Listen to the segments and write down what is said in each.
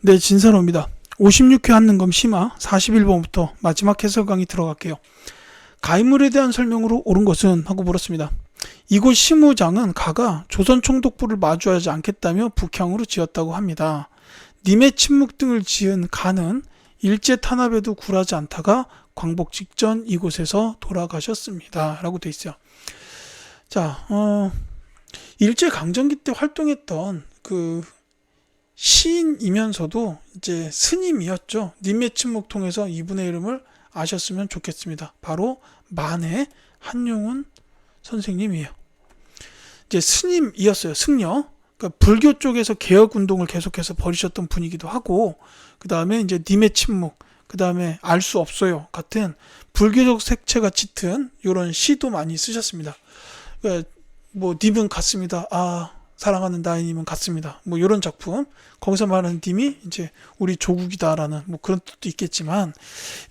네, 진사로입니다. 56회 한능검 심화 41번부터 마지막 해설 강의 들어갈게요. 가인물에 대한 설명으로 옳은 것은 하고 물었습니다. 이곳 시무장은 가가 조선 총독부를 마주하지 않겠다며 북향으로 지었다고 합니다. 님의 침묵 등을 지은 가는 일제 탄압에도 굴하지 않다가 광복 직전 이곳에서 돌아가셨습니다. 라고 돼 있어요. 자, 일제 강점기 때 활동했던 그 시인이면서도 이제 스님이었죠. 님의 침묵 통해서 이분의 이름을 아셨으면 좋겠습니다. 바로 만해 한용운 선생님이에요. 이제 스님이었어요. 승려. 그러니까 불교 쪽에서 개혁 운동을 계속해서 벌이셨던 분이기도 하고, 그 다음에 이제 님의 침묵, 그 다음에 알 수 없어요 같은 불교적 색채가 짙은 이런 시도 많이 쓰셨습니다. 그러니까 뭐 님은 같습니다. 사랑하는 나이님은 같습니다. 뭐 이런 작품, 거기서 말하는 님이 이제 우리 조국이다라는 뭐 그런 뜻도 있겠지만,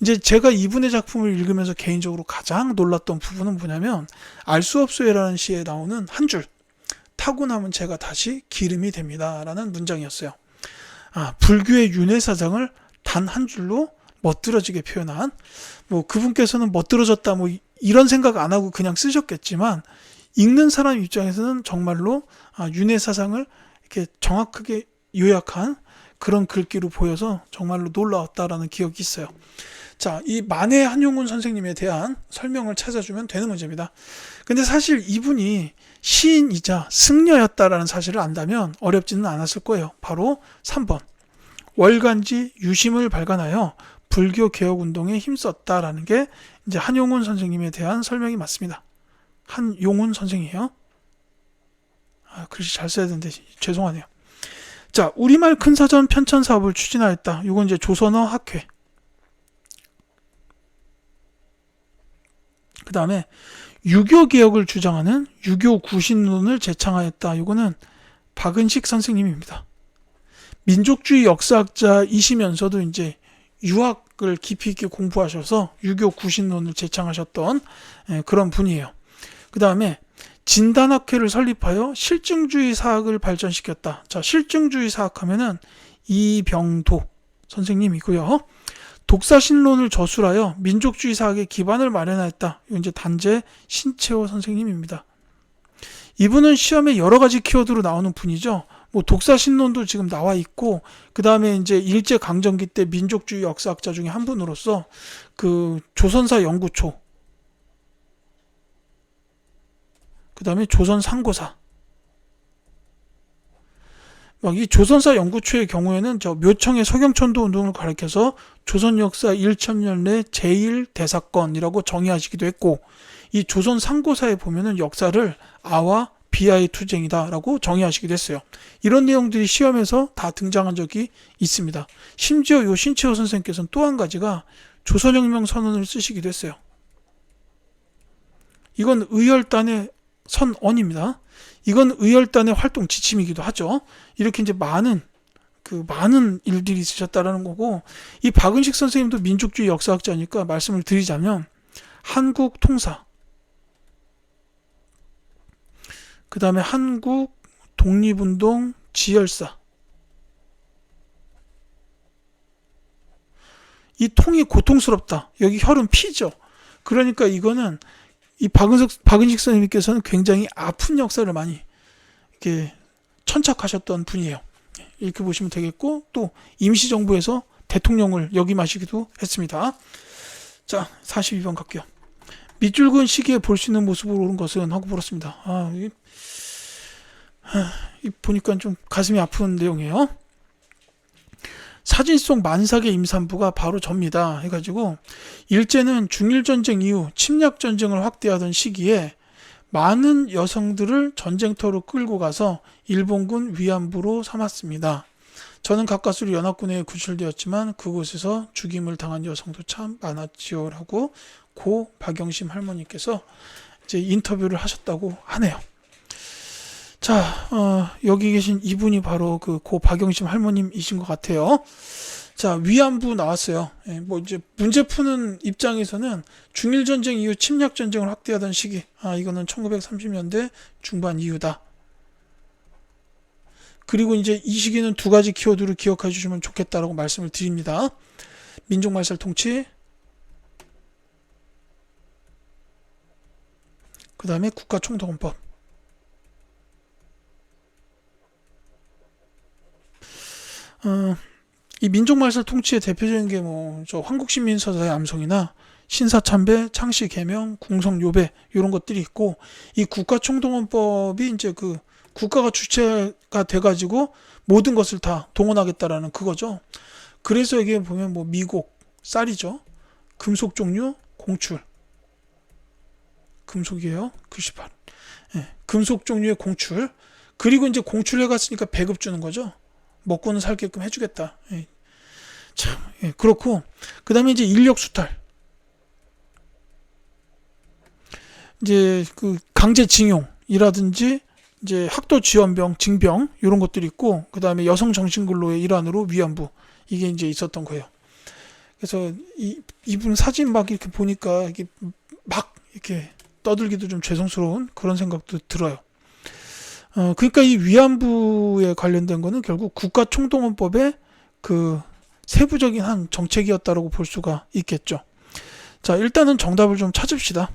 이제 제가 이분의 작품을 읽으면서 개인적으로 가장 놀랐던 부분은 뭐냐면 알 수 없어요라는 시에 나오는 한 줄, 타고 나면 제가 다시 기름이 됩니다라는 문장이었어요. 불교의 윤회사상을 단 한 줄로 멋들어지게 표현한, 뭐 그분께서는 멋들어졌다 뭐 이런 생각 안 하고 그냥 쓰셨겠지만, 읽는 사람 입장에서는 정말로 윤회사상을 이렇게 정확하게 요약한 그런 글귀로 보여서 정말로 놀라웠다라는 기억이 있어요. 자, 이 만해 한용운 선생님에 대한 설명을 찾아주면 되는 문제입니다. 근데 사실 이분이 시인이자 승려였다라는 사실을 안다면 어렵지는 않았을 거예요. 바로 3번. 월간지 유심을 발간하여 불교 개혁 운동에 힘썼다라는 게 이제 한용운 선생님에 대한 설명이 맞습니다. 한용운 선생이에요. 글씨 잘 써야 되는데 죄송하네요. 자, 우리말 큰사전 편찬 사업을 추진하였다. 이건 이제 조선어 학회. 그 다음에 유교 개혁을 주장하는 유교 구신론을 제창하였다. 이거는 박은식 선생님입니다. 민족주의 역사학자이시면서도 이제 유학을 깊이 있게 공부하셔서 유교 구신론을 제창하셨던 그런 분이에요. 그 다음에 진단학회를 설립하여 실증주의 사학을 발전시켰다. 자, 실증주의 사학 하면은 이병도 선생님이고요. 독사신론을 저술하여 민족주의 사학의 기반을 마련하였다. 이건 이제 단재 신채호 선생님입니다. 이분은 시험에 여러 가지 키워드로 나오는 분이죠. 뭐 독사신론도 지금 나와 있고, 그 다음에 이제 일제 강점기 때 민족주의 역사학자 중에 한 분으로서 그 조선사 연구초, 그 다음에 조선 상고사. 이 조선사 연구초의 경우에는 저 묘청의 서경천도 운동을 가리켜서 조선 역사 1000년 내 제1대사건이라고 정의하시기도 했고, 이 조선 상고사에 보면은 역사를 아와 비아의 투쟁이다라고 정의하시기도 했어요. 이런 내용들이 시험에서 다 등장한 적이 있습니다. 심지어 요 신채호 선생님께서는 또 한 가지가 조선혁명 선언을 쓰시기도 했어요. 이건 의열단의 선언입니다. 이건 의열단의 활동 지침이기도 하죠. 이렇게 이제 많은 일들이 있으셨다라는 거고, 이 박은식 선생님도 민족주의 역사학자니까 말씀을 드리자면 한국 통사, 그 다음에 한국 독립운동 지열사, 이 통이 고통스럽다. 여기 혈은 피죠. 그러니까 이거는 이 박은식 선생님께서는 굉장히 아픈 역사를 많이 이렇게 천착하셨던 분이에요. 이렇게 보시면 되겠고, 또 임시정부에서 대통령을 역임하시기도 했습니다. 자, 42번 갈게요. 밑줄근 시기에 볼 수 있는 모습으로 오른 것은 하고 물었습니다. 보니까 좀 가슴이 아픈 내용이에요. 사진 속 만삭의 임산부가 바로 접니다. 해가지고 일제는 중일전쟁 이후 침략전쟁을 확대하던 시기에 많은 여성들을 전쟁터로 끌고 가서 일본군 위안부로 삼았습니다. 저는 가까스로 연합군에 구출되었지만 그곳에서 죽임을 당한 여성도 참 많았지요. 라고 고 박영심 할머니께서 이제 인터뷰를 하셨다고 하네요. 자, 여기 계신 이분이 바로 그 고 박영심 할머님이신 것 같아요. 자, 위안부 나왔어요. 뭐 이제 문제 푸는 입장에서는 중일전쟁 이후 침략전쟁을 확대하던 시기, 이거는 1930년대 중반 이후다. 그리고 이제 이 시기는 두 가지 키워드를 기억해 주시면 좋겠다라고 말씀을 드립니다. 민족말살 통치, 그 다음에 국가총독원법. 이 민족말살 통치의 대표적인 게 뭐 저 한국신민서사의 암송이나 신사참배, 창씨개명, 궁성요배 이런 것들이 있고, 이 국가총동원법이 이제 그 국가가 주체가 돼가지고 모든 것을 다 동원하겠다라는 그거죠. 그래서 여기에 보면 뭐 미곡, 쌀이죠. 금속 종류, 공출. 금속이에요. 글씨판. 예, 금속 종류의 공출. 그리고 이제 공출해 갔으니까 배급 주는 거죠. 먹고는 살게끔 해주겠다. 예, 참, 예, 그렇고, 그 다음에 이제 인력 수탈. 이제 그 강제징용이라든지 이제 학도 지원병, 징병 이런 것들이 있고, 그 다음에 여성 정신근로의 일환으로 위안부 이게 이제 있었던 거예요. 그래서 이분 사진 막 이렇게 보니까 이게 막 이렇게 떠들기도 좀 죄송스러운 그런 생각도 들어요. 그러니까 이 위안부에 관련된 거는 결국 국가총동원법의 그 세부적인 한 정책이었다라고 볼 수가 있겠죠. 자, 일단은 정답을 좀 찾읍시다.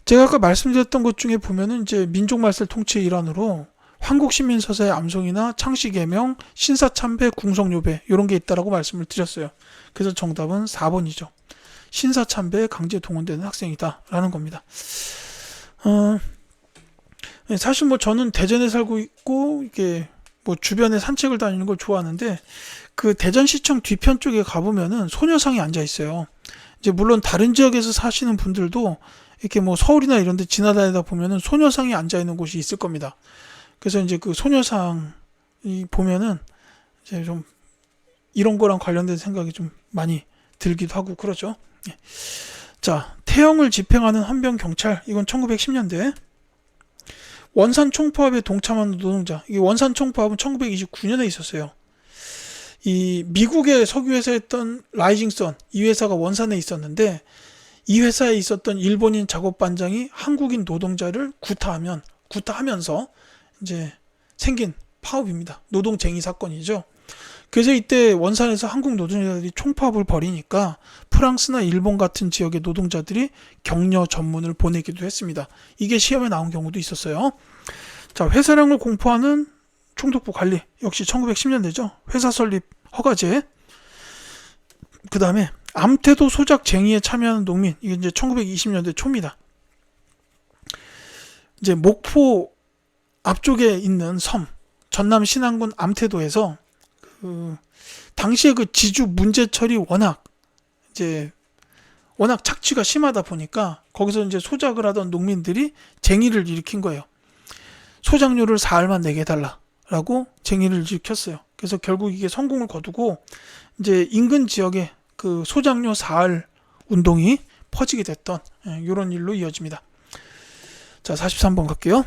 제가 아까 말씀드렸던 것 중에 보면은 이제 민족말살 통치의 일환으로 한국신민서사의 암송이나 창씨개명, 신사참배, 궁성요배 이런 게 있다라고 말씀을 드렸어요. 그래서 정답은 4번이죠. 신사참배에 강제 동원되는 학생이다 라는 겁니다. 사실 뭐 저는 대전에 살고 있고 이게 뭐 주변에 산책을 다니는 걸 좋아하는데, 그 대전시청 뒤편 쪽에 가보면은 소녀상이 앉아 있어요. 이제 물론 다른 지역에서 사시는 분들도 이렇게 뭐 서울이나 이런 데 지나다니다 보면은 소녀상이 앉아 있는 곳이 있을 겁니다. 그래서 이제 그 소녀상이 보면은 이제 좀 이런 거랑 관련된 생각이 좀 많이 들기도 하고 그러죠. 예. 자, 태형을 집행하는 헌병 경찰, 이건 1910년대. 원산 총파업에 동참하는 노동자, 이게 원산 총파업은 1929년에 있었어요. 이 미국의 석유회사였던 라이징선, 이 회사가 원산에 있었는데, 이 회사에 있었던 일본인 작업반장이 한국인 노동자를 구타하면서 이제 생긴 파업입니다. 노동쟁의 사건이죠. 그래서 이때 원산에서 한국 노동자들이 총파업을 벌이니까 프랑스나 일본 같은 지역의 노동자들이 격려 전문을 보내기도 했습니다. 이게 시험에 나온 경우도 있었어요. 자, 회사령을 공포하는 총독부 관리, 역시 1910년대죠. 회사 설립 허가제. 그 다음에 암태도 소작 쟁의에 참여하는 농민, 이게 이제 1920년대 초입니다. 이제 목포 앞쪽에 있는 섬, 전남 신안군 암태도에서 당시에 그 지주 문제철이 워낙 착취가 심하다 보니까 거기서 이제 소작을 하던 농민들이 쟁의를 일으킨 거예요. 소작료를 사흘만 내게 해달라라고 쟁의를 일으켰어요. 그래서 결국 이게 성공을 거두고 이제 인근 지역에 그 소작료 사흘 운동이 퍼지게 됐던 이런 일로 이어집니다. 자, 43번 갈게요.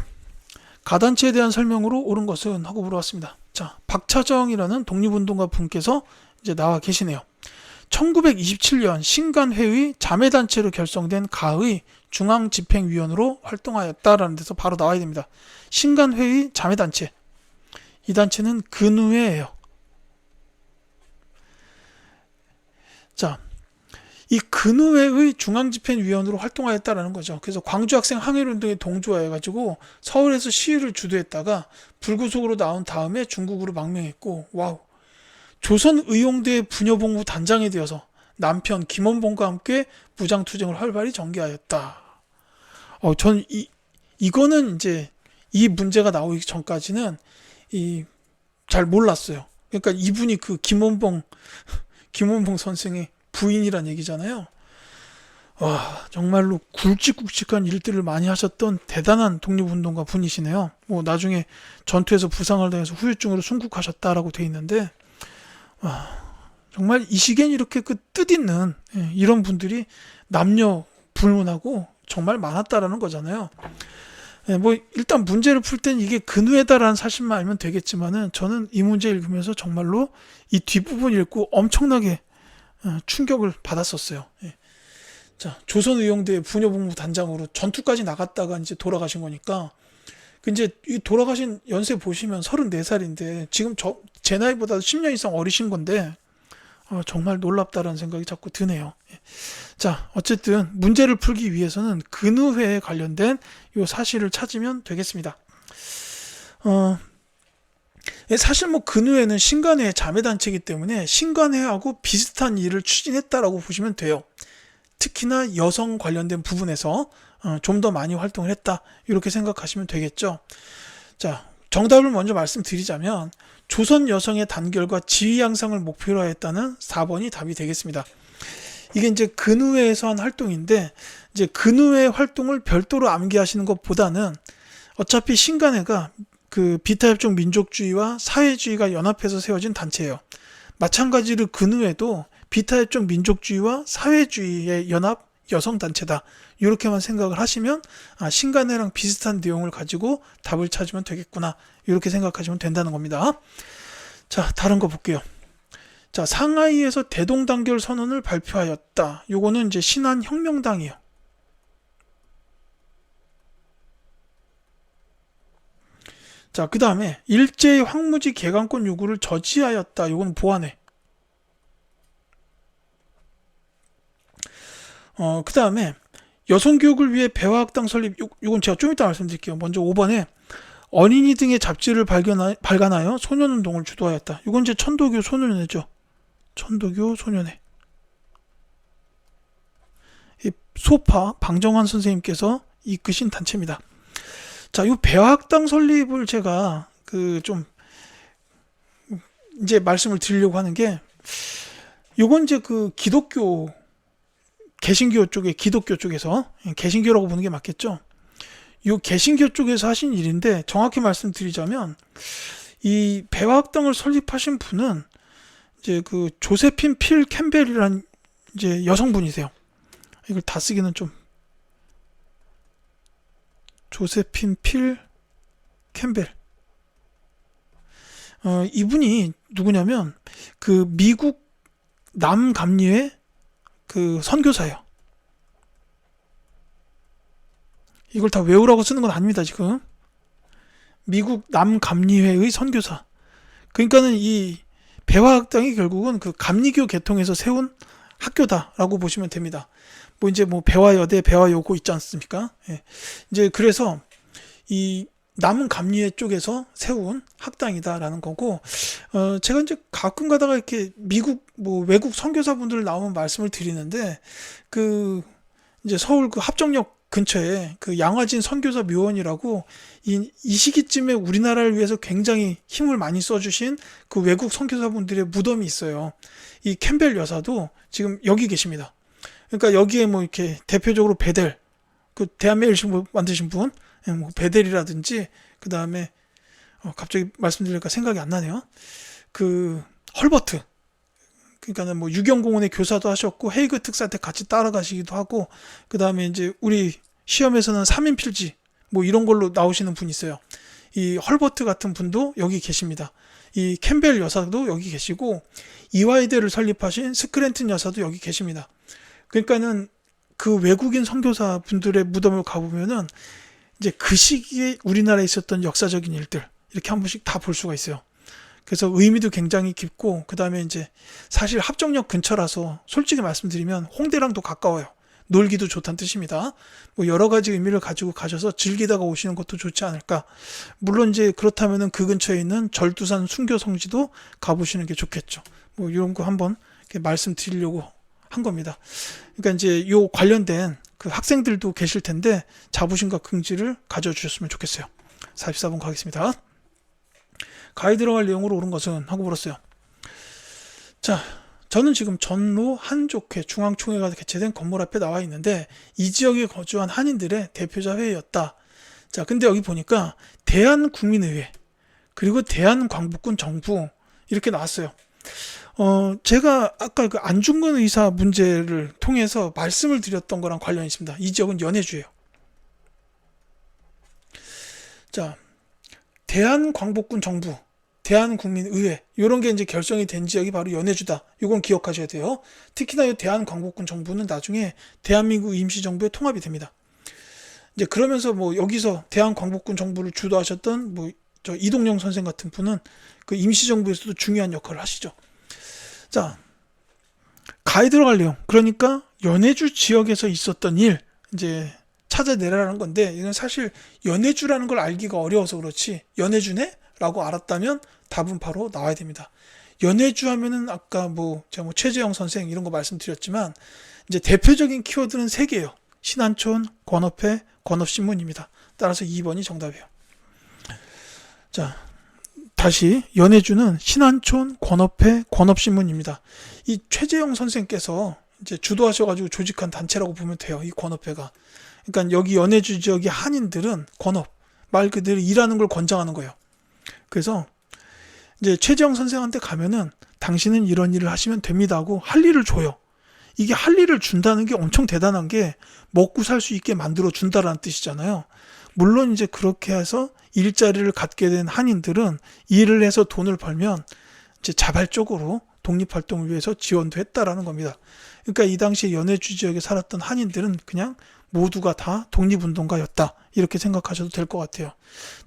가단체에 대한 설명으로 옳은 것은 하고 물어봤습니다. 자, 박차정이라는 독립운동가 분께서 이제 나와 계시네요. 1927년 신간회의 자매단체로 결성된 가의 중앙집행위원으로 활동하였다라는 데서 바로 나와야 됩니다. 신간회의 자매단체. 이 단체는 근우회예요. 자, 이 근우회의 중앙집행위원으로 활동하였다라는 거죠. 그래서 광주학생 항일운동에 동조해가지고 서울에서 시위를 주도했다가 불구속으로 나온 다음에 중국으로 망명했고, 와우, 조선의용대 부녀봉부 단장이 되어서 남편 김원봉과 함께 무장투쟁을 활발히 전개하였다. 전 이거는 이제 이 문제가 나오기 전까지는 잘 몰랐어요. 그러니까 이분이 그 김원봉 선생의 부인이란 얘기잖아요. 와, 정말로 굵직굵직한 일들을 많이 하셨던 대단한 독립운동가 분이시네요. 뭐 나중에 전투에서 부상을 당해서 후유증으로 순국하셨다라고 돼 있는데, 와, 정말 이 시기엔 이렇게 그 뜻있는 이런 분들이 남녀 불문하고 정말 많았다라는 거잖아요. 뭐 일단 문제를 풀 땐 이게 근우에다라는 사실만 알면 되겠지만은, 저는 이 문제 읽으면서 정말로 이 뒷부분 읽고 엄청나게 충격을 받았었어요. 자, 조선의용대 부녀봉부 단장으로 전투까지 나갔다가 이제 돌아가신 거니까 이제 이 돌아가신 연세 보시면 34살인데 지금 제 나이보다 10년 이상 어리신 건데 정말 놀랍다라는 생각이 자꾸 드네요. 자, 어쨌든 문제를 풀기 위해서는 근의회에 관련된 이 사실을 찾으면 되겠습니다. 사실 뭐 근의회는 신간회의 자매단체이기 때문에 신간회하고 비슷한 일을 추진했다라고 보시면 돼요. 특히나 여성 관련된 부분에서 좀 더 많이 활동을 했다, 이렇게 생각하시면 되겠죠. 자, 정답을 먼저 말씀드리자면 조선 여성의 단결과 지위 향상을 목표로 했다는 4번이 답이 되겠습니다. 이게 이제 근의회에서 한 활동인데, 이제 근의회 활동을 별도로 암기하시는 것보다는 어차피 신간회가 그 비타협종 민족주의와 사회주의가 연합해서 세워진 단체예요. 마찬가지로 근의회도 비타협종 민족주의와 사회주의의 연합 여성단체다, 이렇게만 생각을 하시면 신간회랑 비슷한 내용을 가지고 답을 찾으면 되겠구나, 이렇게 생각하시면 된다는 겁니다. 자, 다른 거 볼게요. 자, 상하이에서 대동단결 선언을 발표하였다. 요거는 이제 신한혁명당이에요. 자, 그 다음에 일제의 황무지 개강권 요구를 저지하였다. 요거는 보안회. 그 다음에 여성교육을 위해 배화학당 설립, 요건 제가 좀 이따 말씀드릴게요. 먼저 5번에 어린이 등의 잡지를 발간하여 소년운동을 주도하였다. 이건 이제 천도교 소년회죠. 천도교 소년회. 이 소파 방정환 선생님께서 이끄신 단체입니다. 자, 이 배화학당 설립을 제가 좀 이제 말씀을 드리려고 하는 게, 요건 이제 기독교 개신교 쪽에, 기독교 쪽에서, 개신교라고 보는 게 맞겠죠. 이 개신교 쪽에서 하신 일인데, 정확히 말씀드리자면 이 배화학당을 설립하신 분은 이제 조세핀 필 캠벨이라는 이제 여성분이세요. 이걸 다 쓰기는 좀, 조세핀 필 캠벨. 이분이 누구냐면 미국 남감리회 선교사예요. 이걸 다 외우라고 쓰는 건 아닙니다, 지금. 미국 남감리회의 선교사. 그러니까는 이 배화학당이 결국은 감리교 계통에서 세운 학교다라고 보시면 됩니다. 뭐 이제 배화여대, 배화여고 있지 않습니까? 예. 이제 그래서 이 남감리회 쪽에서 세운 학당이다라는 거고, 제가 이제 가끔 가다가 이렇게 미국 외국 선교사분들 나오면 말씀을 드리는데, 이제 서울 합정역 근처에 양화진 선교사 묘원이라고 이 시기쯤에 우리나라를 위해서 굉장히 힘을 많이 써주신 외국 선교사분들의 무덤이 있어요. 이 캠벨 여사도 지금 여기 계십니다. 그러니까 여기에 이렇게 대표적으로 베델, 대한매일 신부 만드신 분, 베델이라든지, 그 다음에 갑자기 말씀드리니까 생각이 안 나네요. 헐버트, 그러니까는 유경공원의 교사도 하셨고 헤이그 특사 때 같이 따라가시기도 하고, 그 다음에 이제 우리 시험에서는 3인 필지 이런 걸로 나오시는 분이 있어요. 이 헐버트 같은 분도 여기 계십니다. 이 캠벨 여사도 여기 계시고, 이화이대를 설립하신 스크랜튼 여사도 여기 계십니다. 그러니까는 외국인 선교사 분들의 무덤을 가보면은 이제 그 시기에 우리나라에 있었던 역사적인 일들 이렇게 한 번씩 다 볼 수가 있어요. 그래서 의미도 굉장히 깊고, 그 다음에 이제 사실 합정역 근처라서 솔직히 말씀드리면 홍대랑도 가까워요. 놀기도 좋다는 뜻입니다. 여러 가지 의미를 가지고 가셔서 즐기다가 오시는 것도 좋지 않을까. 물론 이제 그렇다면은 그 근처에 있는 절두산 순교성지도 가보시는 게 좋겠죠. 이런 거 한번 말씀드리려고 한 겁니다. 그러니까 이제 요 관련된 학생들도 계실 텐데 자부심과 긍지를 가져주셨으면 좋겠어요. 44번 가겠습니다. 가에 들어갈 내용으로 옳은 것은 하고 물었어요. 자, 저는 지금 전로 한족회 중앙총회가 개최된 건물 앞에 나와 있는데 이 지역에 거주한 한인들의 대표자 회의였다. 자, 근데 여기 보니까 대한국민의회 그리고 대한광복군 정부 이렇게 나왔어요. 제가 아까 안중근 의사 문제를 통해서 말씀을 드렸던 거랑 관련이 있습니다. 이 지역은 연해주예요. 자, 대한광복군 정부, 대한국민의회 이런 게 이제 결성이 된 지역이 바로 연해주다. 이건 기억하셔야 돼요. 특히나 이 대한광복군 정부는 나중에 대한민국 임시정부에 통합이 됩니다. 이제 그러면서 뭐 여기서 대한광복군 정부를 주도하셨던 뭐 저 이동영 선생 같은 분은 그 임시정부에서도 중요한 역할을 하시죠. 자, 가에 들어갈 내용. 그러니까 연해주 지역에서 있었던 일 이제 찾아내라는 건데, 이건 사실 연해주라는 걸 알기가 어려워서 그렇지 연해주네? 라고 알았다면 답은 바로 나와야 됩니다. 연해주 하면은 아까 뭐 제가 뭐 최재형 선생 이런 거 말씀드렸지만 이제 대표적인 키워드는 세 개예요. 신안촌, 권업회, 권업신문입니다. 따라서 2번이 정답이에요. 자, 다시 연해주는 신안촌, 권업회, 권업신문입니다. 이 최재형 선생께서 이제 주도하셔가지고 조직한 단체라고 보면 돼요. 이 권업회가. 그러니까 여기 연해주 지역의 한인들은 권업, 말 그대로 일하는 걸 권장하는 거예요. 그래서 이제 최재형 선생한테 가면은 당신은 이런 일을 하시면 됩니다 하고 할 일을 줘요. 이게 할 일을 준다는 게 엄청 대단한 게 먹고 살 수 있게 만들어 준다라는 뜻이잖아요. 물론 이제 그렇게 해서 일자리를 갖게 된 한인들은 일을 해서 돈을 벌면 이제 자발적으로 독립활동을 위해서 지원도 했다라는 겁니다. 그러니까 이 당시에 연해주 지역에 살았던 한인들은 그냥 모두가 다 독립운동가였다 이렇게 생각하셔도 될 것 같아요.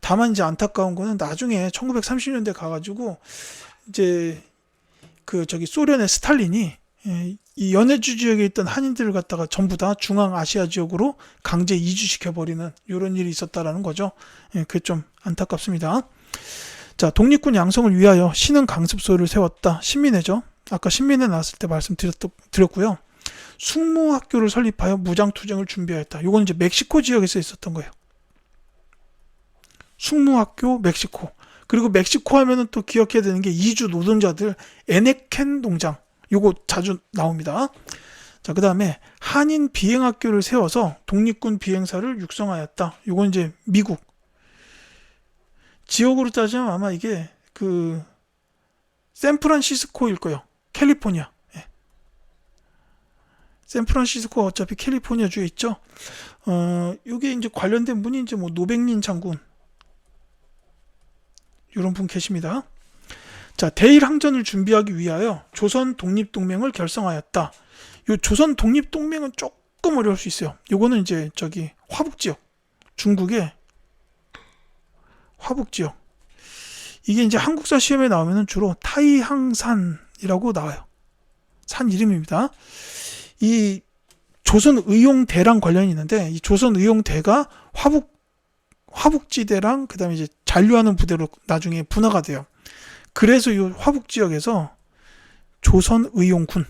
다만 이제 안타까운 거는 나중에 1930년대 가가지고 이제 그 저기 소련의 스탈린이 이 연해주 지역에 있던 한인들을 갖다가 전부 다 중앙아시아 지역으로 강제 이주시켜버리는 이런 일이 있었다라는 거죠. 그게 좀 안타깝습니다. 자, 독립군 양성을 위하여 신흥 강습소를 세웠다. 신민회죠. 아까 신민회 나왔을 때 말씀드렸고요. 숙무학교를 설립하여 무장투쟁을 준비하였다. 이건 이제 멕시코 지역에서 있었던 거예요. 숙무학교 멕시코. 그리고 멕시코 하면은 또 기억해야 되는 게 이주 노동자들 에네켄 농장. 요거 자주 나옵니다. 자, 그 다음에 한인 비행학교를 세워서 독립군 비행사를 육성하였다. 요건 이제 미국. 지역으로 따지면 아마 이게 그 샌프란시스코일 거예요. 캘리포니아. 예. 샌프란시스코 어차피 캘리포니아 주에 있죠. 요게 이제 관련된 분이 이제 뭐 노백린 장군. 이런 분 계십니다. 자, 대일항전을 준비하기 위하여 조선 독립동맹을 결성하였다. 요 조선 독립동맹은 조금 어려울 수 있어요. 요거는 이제 저기 화북지역, 중국의 화북지역. 이게 이제 한국사 시험에 나오면은 주로 타이항산이라고 나와요. 산 이름입니다. 이 조선의용대랑 관련이 있는데, 이 조선의용대가 화북지대랑 그 다음에 이제 잔류하는 부대로 나중에 분화가 돼요. 그래서 이 화북 지역에서 조선의용군,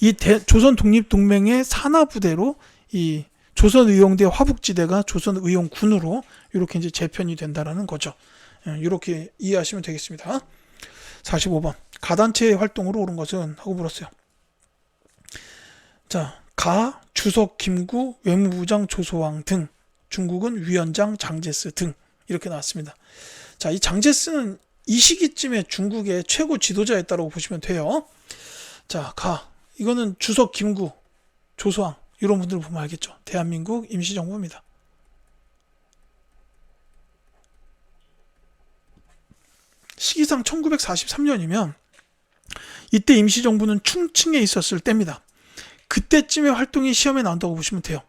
이 조선 독립동맹의 산하부대로 이 조선의용대 화북지대가 조선의용군으로 이렇게 이제 재편이 된다라는 거죠. 이렇게 이해하시면 되겠습니다. 45번 가단체 활동으로 오른 것은 하고 물었어요. 자, 가, 주석, 김구, 외무부장 조소왕 등, 중국은 위원장 장제스 등 이렇게 나왔습니다. 자, 이 장제스는 이 시기쯤에 중국의 최고 지도자였다고 보시면 돼요. 자, 가. 이거는 주석, 김구, 조소왕 이런 분들 보면 알겠죠. 대한민국 임시정부입니다. 시기상 1943년이면 이때 임시정부는 충칭에 있었을 때입니다. 그때쯤에 활동이 시험에 나온다고 보시면 돼요.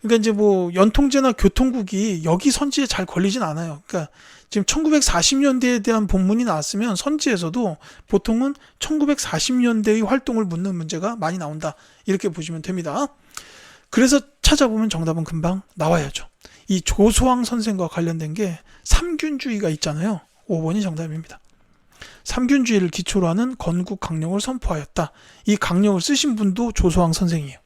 그러니까 이제 뭐 연통제나 교통국이 여기 선지에 잘 걸리진 않아요. 그러니까 지금 1940년대에 대한 본문이 나왔으면 선지에서도 보통은 1940년대의 활동을 묻는 문제가 많이 나온다. 이렇게 보시면 됩니다. 그래서 찾아보면 정답은 금방 나와야죠. 이 조소왕 선생과 관련된 게 삼균주의가 있잖아요. 5번이 정답입니다. 삼균주의를 기초로 하는 건국 강령을 선포하였다. 이 강령을 쓰신 분도 조소왕 선생이에요.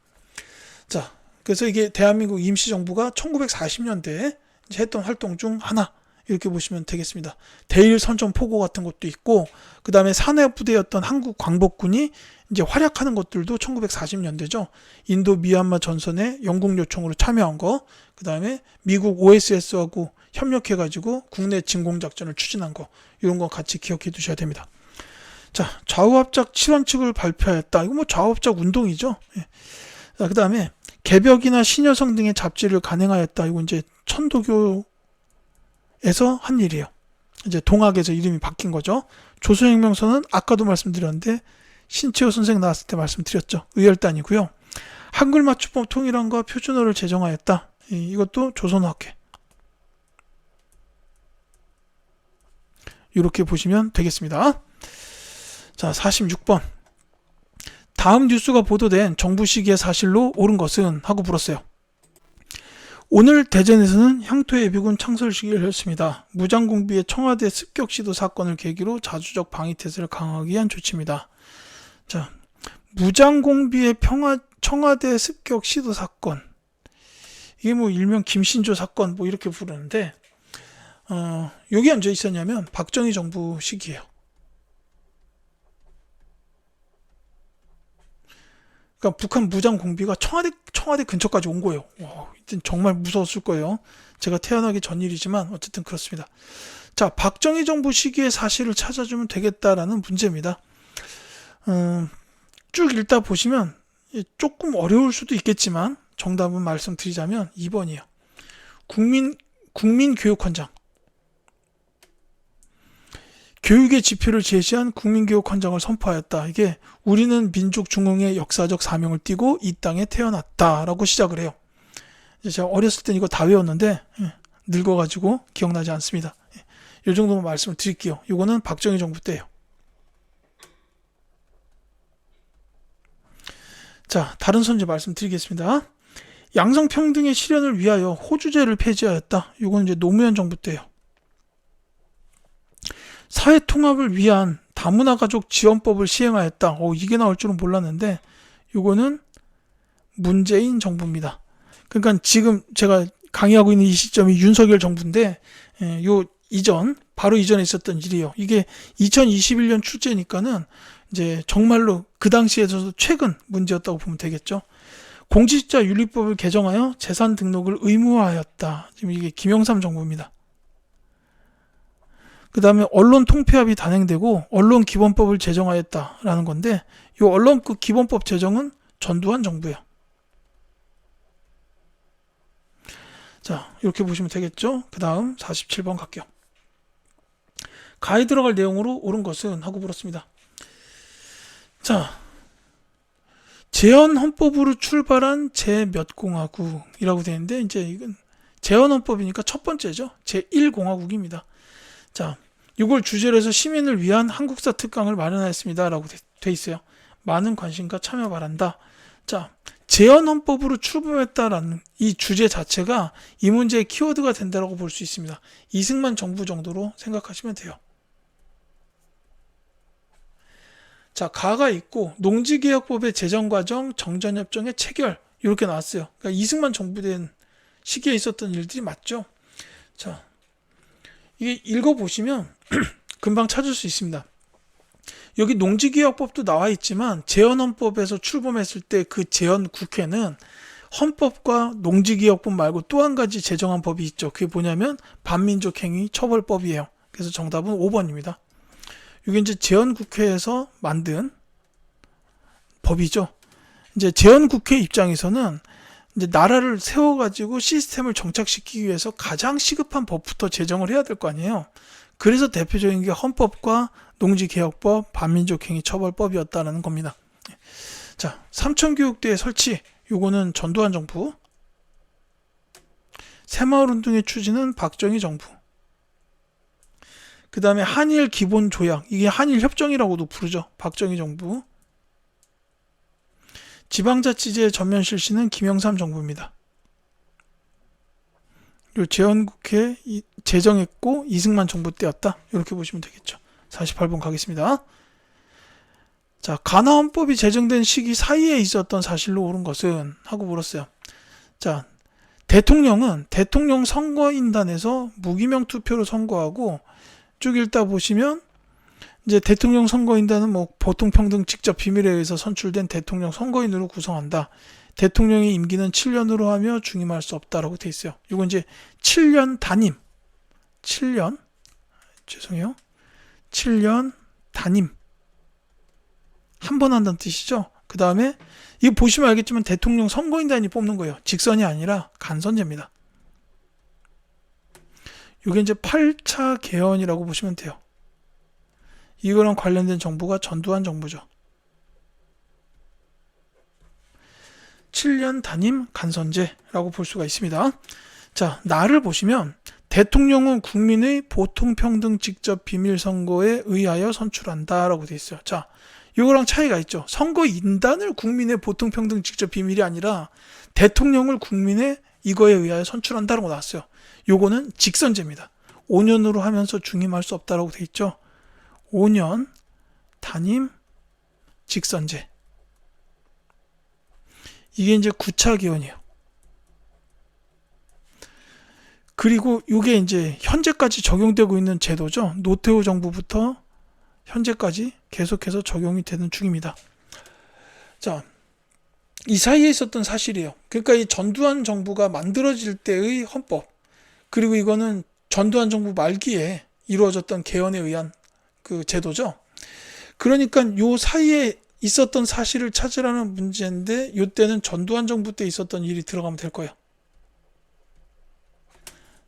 자, 그래서 이게 대한민국 임시정부가 1940년대에 했던 활동 중 하나 이렇게 보시면 되겠습니다. 대일 선전 포고 같은 것도 있고, 그 다음에 산해부대였던 한국 광복군이 이제 활약하는 것들도 1940년대죠. 인도 미얀마 전선에 영국 요청으로 참여한 거, 그 다음에 미국 OSS하고 협력해가지고 국내 진공작전을 추진한 거, 이런 거 같이 기억해 두셔야 됩니다. 자, 좌우합작 7원칙을 발표하였다. 이거 뭐 좌우합작 운동이죠. 예. 자, 그 다음에 개벽이나 신여성 등의 잡지를 간행하였다. 이거 이제 천도교에서 한 일이에요. 이제 동학에서 이름이 바뀐 거죠. 조선혁명서는 아까도 말씀드렸는데 신채호 선생 나왔을 때 말씀드렸죠. 의열단이고요. 한글 맞춤법 통일안과 표준어를 제정하였다. 이것도 조선어학회. 이렇게 보시면 되겠습니다. 자, 46번. 다음 뉴스가 보도된 정부 시기의 사실로 옳은 것은 하고 물었어요. 오늘 대전에서는 향토 예비군 창설식을 열었습니다. 무장공비의 청와대 습격 시도 사건을 계기로 자주적 방위태세를 강화하기 위한 조치입니다. 자, 무장공비의 청와대 습격 시도 사건. 이게 뭐 일명 김신조 사건 뭐 이렇게 부르는데, 여기 언제 있었냐면 박정희 정부 시기예요. 그러니까 북한 무장 공비가 청와대 근처까지 온 거예요. 와, 이때 정말 무서웠을 거예요. 제가 태어나기 전 일이지만 어쨌든 그렇습니다. 자, 박정희 정부 시기의 사실을 찾아주면 되겠다라는 문제입니다. 쭉 읽다 보시면 조금 어려울 수도 있겠지만 정답은 말씀드리자면 2번이에요. 국민교육헌장. 교육의 지표를 제시한 국민교육헌장을 선포하였다. 이게 우리는 민족 중흥의 역사적 사명을 띠고 이 땅에 태어났다라고 시작을 해요. 제가 어렸을 땐 이거 다 외웠는데 늙어가지고 기억나지 않습니다. 이 정도만 말씀을 드릴게요. 이거는 박정희 정부 때예요. 자, 다른 선제 말씀드리겠습니다. 양성평등의 실현을 위하여 호주제를 폐지하였다. 이건 이제 노무현 정부 때예요. 사회통합을 위한 다문화가족 지원법을 시행하였다. 이게 나올 줄은 몰랐는데 이거는 문재인 정부입니다. 그러니까 지금 제가 강의하고 있는 이 시점이 윤석열 정부인데 바로 이전에 있었던 일이에요. 이게 2021년 출제니까는 이제 정말로 그 당시에서도 최근 문제였다고 보면 되겠죠. 공직자윤리법을 개정하여 재산 등록을 의무화하였다. 지금 이게 김영삼 정부입니다. 그 다음에 언론 통폐합이 단행되고 언론 기본법을 제정하였다라는 건데 이 언론 기본법 제정은 전두환 정부예요. 자, 이렇게 보시면 되겠죠. 그 다음 47번 갈게요. 가에 들어갈 내용으로 옳은 것은 하고 물었습니다. 자, 재헌헌법으로 출발한 제 몇 공화국이라고 되는데 이제 이건 재헌헌법이니까 첫 번째죠. 제1공화국입니다. 자, 이걸 주제로 해서 시민을 위한 한국사 특강을 마련하였습니다. 라고 돼 있어요. 많은 관심과 참여 바란다. 자, 재헌헌법으로 출범했다라는 이 주제 자체가 이 문제의 키워드가 된다고 볼 수 있습니다. 이승만 정부 정도로 생각하시면 돼요. 자, 가가 있고 농지개혁법의 제정과정, 정전협정의 체결 이렇게 나왔어요. 그러니까 이승만 정부 된 시기에 있었던 일들이 맞죠. 자, 이게 읽어보시면 금방 찾을 수 있습니다. 여기 농지개혁법도 나와 있지만 재헌헌법에서 출범했을 때 그 재헌국회는 헌법과 농지개혁법 말고 또 한 가지 제정한 법이 있죠. 그게 뭐냐면 반민족행위 처벌법이에요. 그래서 정답은 5번입니다. 이게 이제 재헌국회에서 만든 법이죠. 이제 재헌국회 입장에서는 이제 나라를 세워가지고 시스템을 정착시키기 위해서 가장 시급한 법부터 제정을 해야 될 거 아니에요. 그래서 대표적인 게 헌법과 농지개혁법, 반민족행위 처벌법이었다는 겁니다. 자, 삼천교육대의 설치, 요거는 전두환 정부. 새마을운동의 추진은 박정희 정부. 그 다음에 한일 기본조약, 이게 한일협정이라고도 부르죠. 박정희 정부. 지방자치제 전면 실시는 김영삼 정부입니다. 요 재헌국회 제정했고 이승만 정부 때였다. 이렇게 보시면 되겠죠. 48번 가겠습니다. 자, 가나헌법이 제정된 시기 사이에 있었던 사실로 옳은 것은 하고 물었어요. 자, 대통령은 대통령 선거인단에서 무기명 투표로 선거하고 쭉 읽다 보시면 이제 대통령 선거인단은 뭐 보통평등 직접 비밀에 의해서 선출된 대통령 선거인으로 구성한다. 대통령의 임기는 7년으로 하며 중임할 수 없다라고 돼 있어요. 이건 이제 7년 단임. 7년 단임. 한 번 한다는 뜻이죠. 그 다음에 이거 보시면 알겠지만 대통령 선거인단이 뽑는 거예요. 직선이 아니라 간선제입니다. 이게 이제 8차 개헌이라고 보시면 돼요. 이거랑 관련된 정부가 전두환 정부죠. 7년 단임 간선제라고 볼 수가 있습니다. 자, 나를 보시면 대통령은 국민의 보통평등 직접 비밀선거에 의하여 선출한다라고 되어 있어요. 자, 이거랑 차이가 있죠. 선거인단을 국민의 보통평등 직접 비밀이 아니라 대통령을 국민의 이거에 의하여 선출한다라고 나왔어요. 요거는 직선제입니다. 5년으로 하면서 중임할 수 없다라고 되어 있죠. 5년 단임 직선제. 이게 이제 9차 기원이에요. 그리고 이게 이제 현재까지 적용되고 있는 제도죠. 노태우 정부부터 현재까지 계속해서 적용이 되는 중입니다. 자, 이 사이에 있었던 사실이에요. 그러니까 이 전두환 정부가 만들어질 때의 헌법, 그리고 이거는 전두환 정부 말기에 이루어졌던 개헌에 의한 그 제도죠. 그러니까 요 사이에 있었던 사실을 찾으라는 문제인데, 이때는 전두환 정부 때 있었던 일이 들어가면 될 거예요.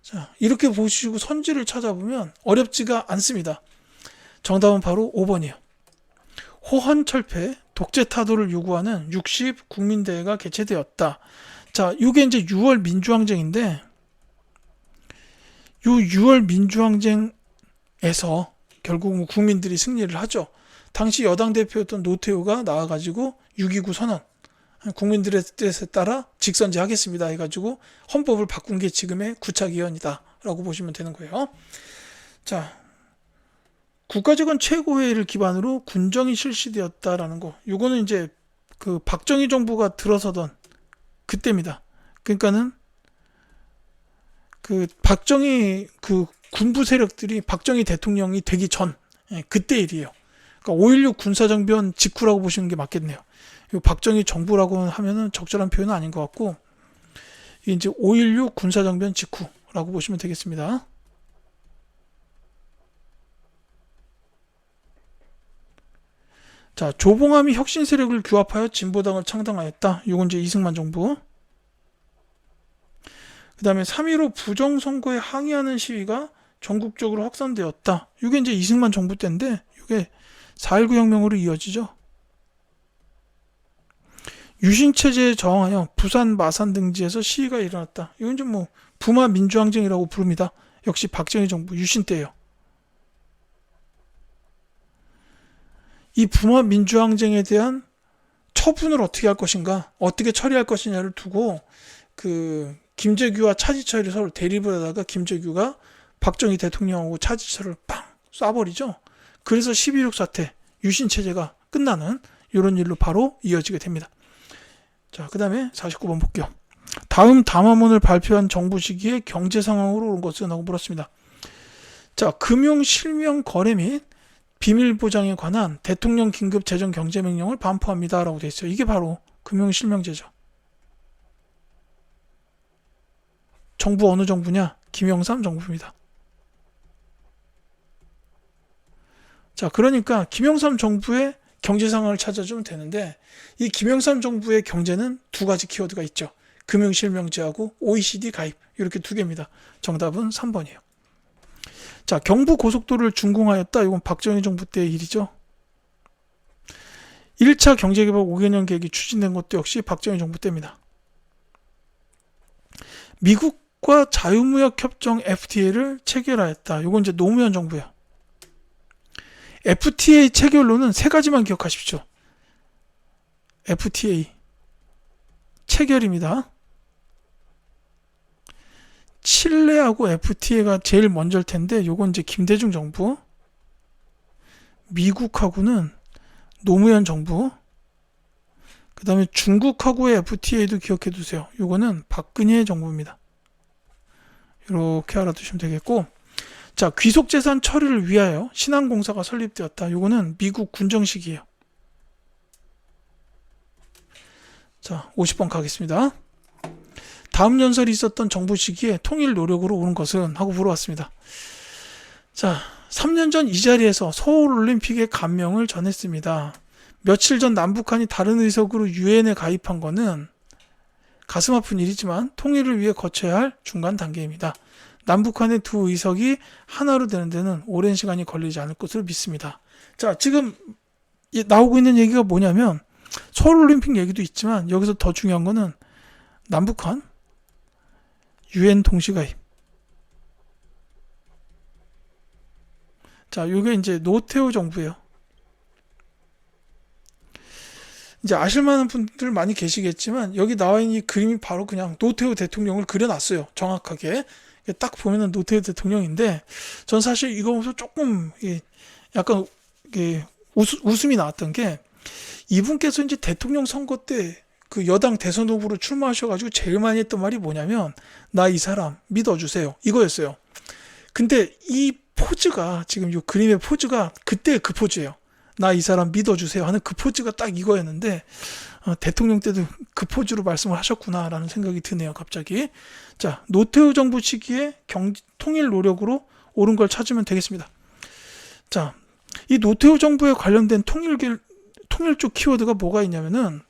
자, 이렇게 보시고 선지를 찾아보면 어렵지가 않습니다. 정답은 바로 5번이에요. 호헌철폐, 독재타도를 요구하는 60 국민대회가 개최되었다. 자, 이게 이제 6월 민주항쟁인데, 요 6월 민주항쟁에서 결국 국민들이 승리를 하죠. 당시 여당 대표였던 노태우가 나와가지고 6.29 선언, 국민들의 뜻에 따라 직선제 하겠습니다 해가지고 헌법을 바꾼 게 지금의 9차 기원이다 라고 보시면 되는 거예요. 자, 국가재건 최고회의를 기반으로 군정이 실시되었다라는 거, 요거는 이제 그 박정희 정부가 들어서던 그때입니다. 그러니까는 그 박정희 그 군부 세력들이 박정희 대통령이 되기 전, 그때 일이에요. 그러니까 5.16 군사정변 직후라고 보시는 게 맞겠네요. 박정희 정부라고 하면은 적절한 표현은 아닌 것 같고, 이제 5.16 군사정변 직후라고 보시면 되겠습니다. 자, 조봉암이 혁신 세력을 규합하여 진보당을 창당하였다. 이건 이제 이승만 정부. 그 다음에 3.15 부정선거에 항의하는 시위가 전국적으로 확산되었다. 이게 이제 이승만 정부 때인데, 이게 4.19 혁명으로 이어지죠. 유신체제에 저항하여 부산 마산 등지에서 시위가 일어났다. 이건 좀 뭐 부마 민주항쟁이라고 부릅니다. 역시 박정희 정부 유신 때예요. 이 부마 민주항쟁에 대한 처분을 어떻게 할 것인가, 어떻게 처리할 것이냐를 두고 그 김재규와 차지철이 서로 대립을 하다가 김재규가 박정희 대통령하고 차지철을 빵 쏴버리죠. 그래서 12.6 사태, 유신체제가 끝나는 이런 일로 바로 이어지게 됩니다. 자, 그 다음에 49번 볼게요. 다음 담화문을 발표한 정부 시기에 경제 상황으로 온 것은? 하고 물었습니다. 자, 금융 실명 거래 및 비밀 보장에 관한 대통령 긴급 재정 경제 명령을 반포합니다 라고 되어 있어요. 이게 바로 금융 실명제죠. 정부 어느 정부냐? 김영삼 정부입니다. 자, 그러니까 김영삼 정부의 경제 상황을 찾아주면 되는데, 이 김영삼 정부의 경제는 두 가지 키워드가 있죠. 금융실명제하고 OECD 가입, 이렇게 두 개입니다. 정답은 3번이에요. 자, 경부고속도로를 준공하였다. 이건 박정희 정부 때의 일이죠. 1차 경제개발 5개년 계획이 추진된 것도 역시 박정희 정부 때입니다. 미국과 자유무역협정 FTA를 체결하였다. 이건 이제 노무현 정부예요. FTA 체결로는 세 가지만 기억하십시오. FTA 체결입니다. 칠레하고 FTA가 제일 먼저일 텐데, 요건 이제 김대중 정부, 미국하고는 노무현 정부, 그 다음에 중국하고의 FTA도 기억해 두세요. 요거는 박근혜 정부입니다. 이렇게 알아두시면 되겠고, 자, 귀속재산 처리를 위하여 신한공사가 설립되었다. 요거는 미국 군정식이에요. 자, 50번 가겠습니다. 다음 연설이 있었던 정부 시기에 통일 노력으로 오는 것은? 하고 물어봤습니다. 자, 3년 전 이 자리에서 서울올림픽에 감명을 전했습니다. 며칠 전 남북한이 다른 의석으로 유엔에 가입한 것은 가슴 아픈 일이지만 통일을 위해 거쳐야 할 중간 단계입니다. 남북한의 두 의석이 하나로 되는 데는 오랜 시간이 걸리지 않을 것으로 믿습니다. 자, 지금 나오고 있는 얘기가 뭐냐면, 서울올림픽 얘기도 있지만 여기서 더 중요한 거는 남북한 UN 동시가입. 자, 요게 이제 노태우 정부예요. 이제 아실 만한 분들 많이 계시겠지만 여기 나와 있는 이 그림이 바로 그냥 노태우 대통령을 그려놨어요. 정확하게. 딱 보면은 노태우 대통령인데 전 사실 이거 보면서 조금 약간 웃음이 나왔던 게 이분께서 이제 대통령 선거 때 그 여당 대선 후보로 출마하셔가지고 제일 많이 했던 말이 뭐냐면 나 이 사람 믿어주세요 이거였어요. 근데 이 포즈가 지금 이 그림의 포즈가 그때 그 포즈예요. 나 이 사람 믿어주세요 하는 그 포즈가 딱 이거였는데 대통령 때도 그 포즈로 말씀을 하셨구나라는 생각이 드네요. 갑자기. 자, 노태우 정부 시기에 통일 노력으로 옳은 걸 찾으면 되겠습니다. 자, 이 노태우 정부에 관련된 통일 쪽 키워드가 뭐가 있냐면은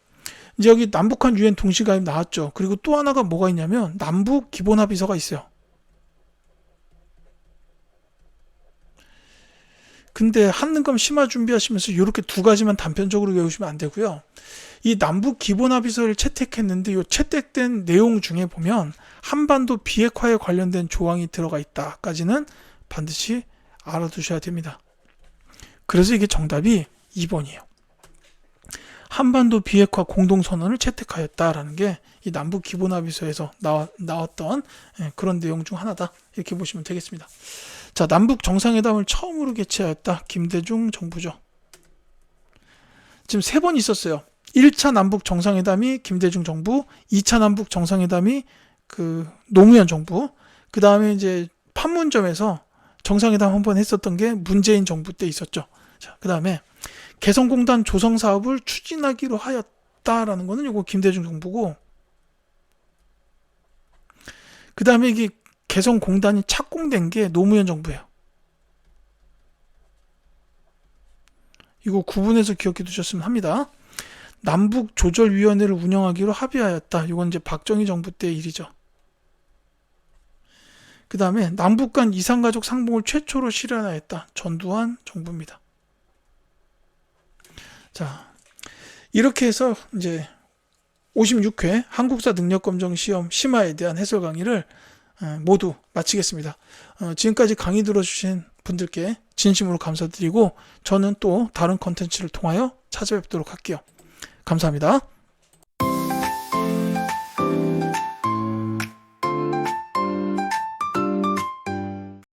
이제 여기 남북한 유엔 동시가입 나왔죠. 그리고 또 하나가 뭐가 있냐면 남북 기본합의서가 있어요. 근데 한능검 심화 준비하시면서 이렇게 두 가지만 단편적으로 외우시면 안 되고요. 이 남북 기본합의서를 채택했는데 이 채택된 내용 중에 보면 한반도 비핵화에 관련된 조항이 들어가 있다까지는 반드시 알아두셔야 됩니다. 그래서 이게 정답이 2번이에요. 한반도 비핵화 공동선언을 채택하였다라는 게 이 남북 기본합의서에서 나왔던 그런 내용 중 하나다. 이렇게 보시면 되겠습니다. 자, 남북 정상회담을 처음으로 개최하였다. 김대중 정부죠. 지금 3번 있었어요. 1차 남북 정상회담이 김대중 정부, 2차 남북 정상회담이 그 노무현 정부, 그 다음에 이제 판문점에서 정상회담 한번 했었던 게 문재인 정부 때 있었죠. 자, 그 다음에 개성공단 조성 사업을 추진하기로 하였다라는 거는 이거 김대중 정부고, 그 다음에 이게 개성공단이 착공된 게 노무현 정부예요. 이거 구분해서 기억해 두셨으면 합니다. 남북조절위원회를 운영하기로 합의하였다. 이건 이제 박정희 정부 때 일이죠. 그 다음에 남북 간 이산가족 상봉을 최초로 실현하였다. 전두환 정부입니다. 자, 이렇게 해서 이제 56회 한국사 능력검정 시험 심화에 대한 해설 강의를 모두 마치겠습니다. 지금까지 강의 들어주신 분들께 진심으로 감사드리고 저는 또 다른 컨텐츠를 통하여 찾아뵙도록 할게요. 감사합니다.